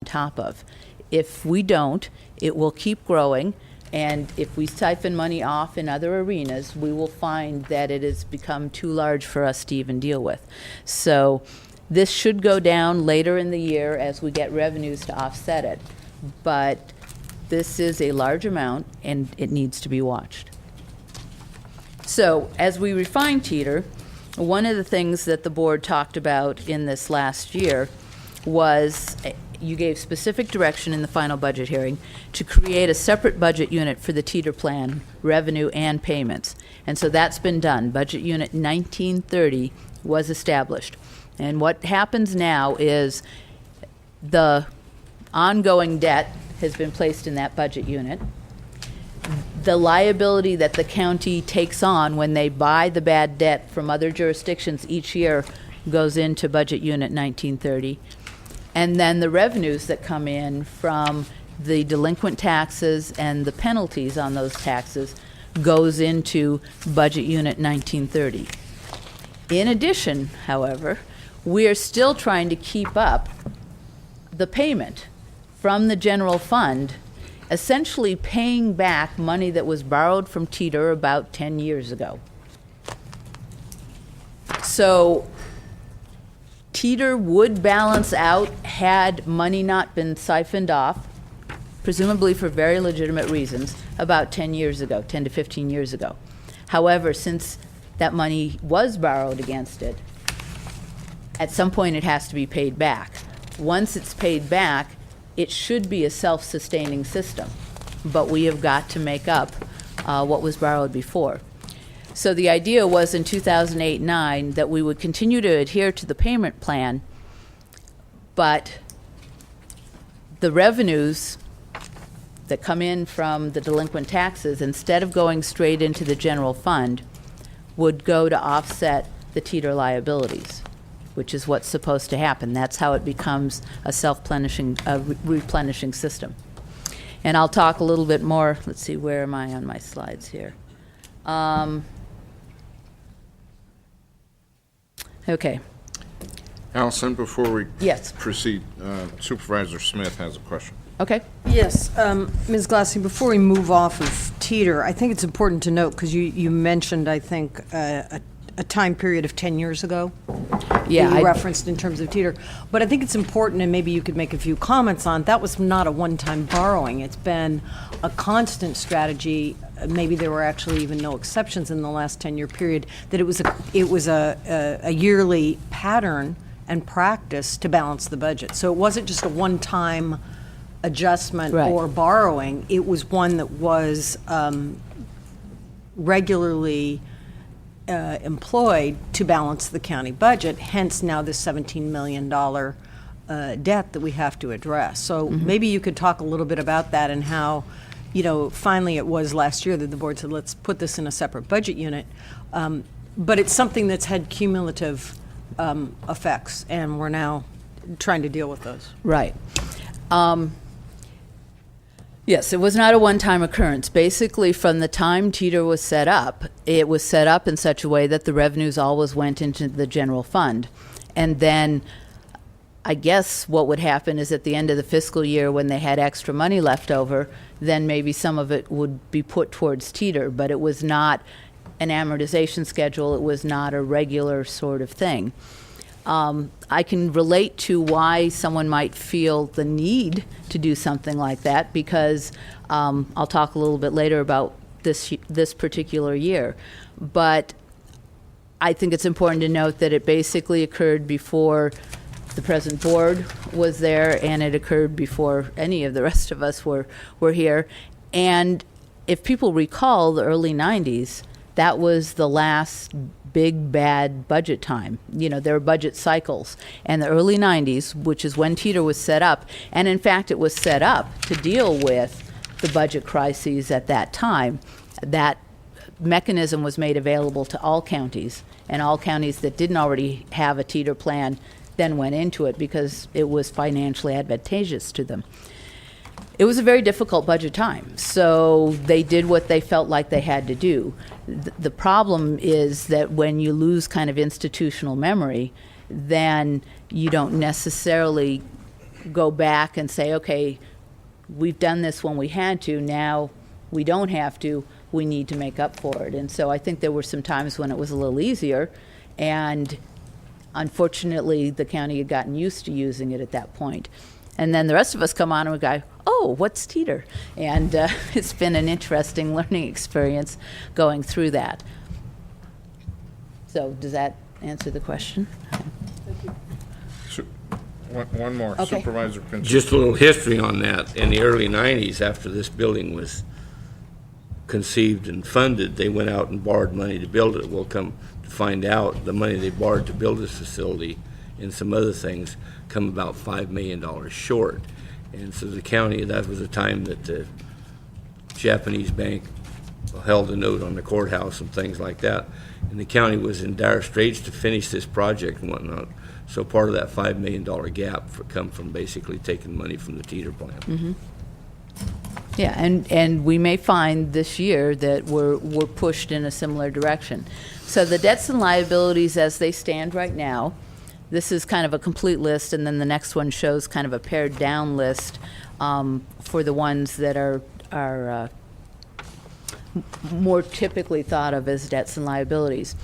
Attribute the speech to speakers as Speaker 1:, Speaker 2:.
Speaker 1: top of. If we don't, it will keep growing, and if we siphon money off in other arenas, we will find that it has become too large for us to even deal with. So this should go down later in the year as we get revenues to offset it. But this is a large amount, and it needs to be watched. So as we refine teeter, one of the things that the board talked about in this last year was you gave specific direction in the final budget hearing to create a separate budget unit for the teeter plan, revenue and payments. And so that's been done. Budget unit 1930 was established. And what happens now is the ongoing debt has been placed in that budget unit. The liability that the county takes on when they buy the bad debt from other jurisdictions each year goes into budget unit 1930. And then the revenues that come in from the delinquent taxes and the penalties on those taxes goes into budget unit 1930. In addition, however, we are still trying to keep up the payment from the general fund, essentially paying back money that was borrowed from teeter about 10 years ago. So teeter would balance out had money not been siphoned off, presumably for very legitimate reasons, about 10 years ago, 10 to 15 years ago. However, since that money was borrowed against it, at some point it has to be paid back. Once it's paid back, it should be a self-sustaining system, but we have got to make up what was borrowed before. So the idea was in 2008-9 that we would continue to adhere to the payment plan, but the revenues that come in from the delinquent taxes, instead of going straight into the general fund, would go to offset the teeter liabilities, which is what's supposed to happen. That's how it becomes a self-replenishing replenishing system. And I'll talk a little bit more. Let's see, where am I on my slides here? Okay.
Speaker 2: Allison, before we
Speaker 1: Yes.
Speaker 2: proceed, Supervisor Smith has a question.
Speaker 1: Okay.
Speaker 3: Yes, Ms. Glassy, before we move off of teeter, I think it's important to note, because you mentioned, I think, a time period of 10 years ago.
Speaker 1: Yeah,
Speaker 3: that you
Speaker 1: I-
Speaker 3: referenced in terms of teeter. But I think it's important, and maybe you could make a few comments on, that was not a one-time borrowing. It's been a constant strategy. Maybe there were actually even no exceptions in the last 10-year period, that it was a yearly pattern and practice to balance the budget. So it wasn't just a one-time adjustment
Speaker 1: Right.
Speaker 3: or borrowing. It was one that was regularly employed to balance the county budget, hence now this $17 million debt that we have to address. So maybe you could talk a little bit about that and how, finally it was last year that the board said, let's put this in a separate budget unit. But it's something that's had cumulative effects, and we're now trying to deal with those.
Speaker 1: Right. Yes, it was not a one-time occurrence. Basically, from the time teeter was set up, it was set up in such a way that the revenues always went into the general fund. And then I guess what would happen is at the end of the fiscal year, when they had extra money left over, then maybe some of it would be put towards teeter, but it was not an amortization schedule. It was not a regular sort of thing. I can relate to why someone might feel the need to do something like that, because I'll talk a little bit later about this particular year. But I think it's important to note that it basically occurred before the present board was there, and it occurred before any of the rest of us were here. And if people recall the early 90s, that was the last big bad budget time. There were budget cycles. And the early 90s, which is when teeter was set up, and in fact it was set up to deal with the budget crises at that time, that mechanism was made available to all counties, and all counties that didn't already have a teeter plan then went into it because it was financially advantageous to them. It was a very difficult budget time, so they did what they felt like they had to do. The problem is that when you lose kind of institutional memory, then you don't necessarily go back and say, okay, we've done this when we had to, now we don't have to, we need to make up for it. And so I think there were some times when it was a little easier, and unfortunately, the county had gotten used to using it at that point. And then the rest of us come on and we go, oh, what's teeter? And it's been an interesting learning experience going through that. So does that answer the question?
Speaker 2: One more.
Speaker 1: Okay.
Speaker 2: Supervisor Pinson.
Speaker 4: Just a little history on that. In the early 90s, after this building was conceived and funded, they went out and borrowed money to build it. We'll come to find out the money they borrowed to build this facility and some other things come about $5 million short. And so the county, that was the time that the Japanese bank held a note on the courthouse and things like that. And the county was in dire straits to finish this project and whatnot. So part of that $5 million gap come from basically taking money from the teeter plant.
Speaker 1: Mm-hmm. Yeah, and we may find this year that we're pushed in a similar direction. So the debts and liabilities as they stand right now, this is kind of a complete list, and then the next one shows kind of a pared down list for the ones that are more typically thought of as debts and liabilities.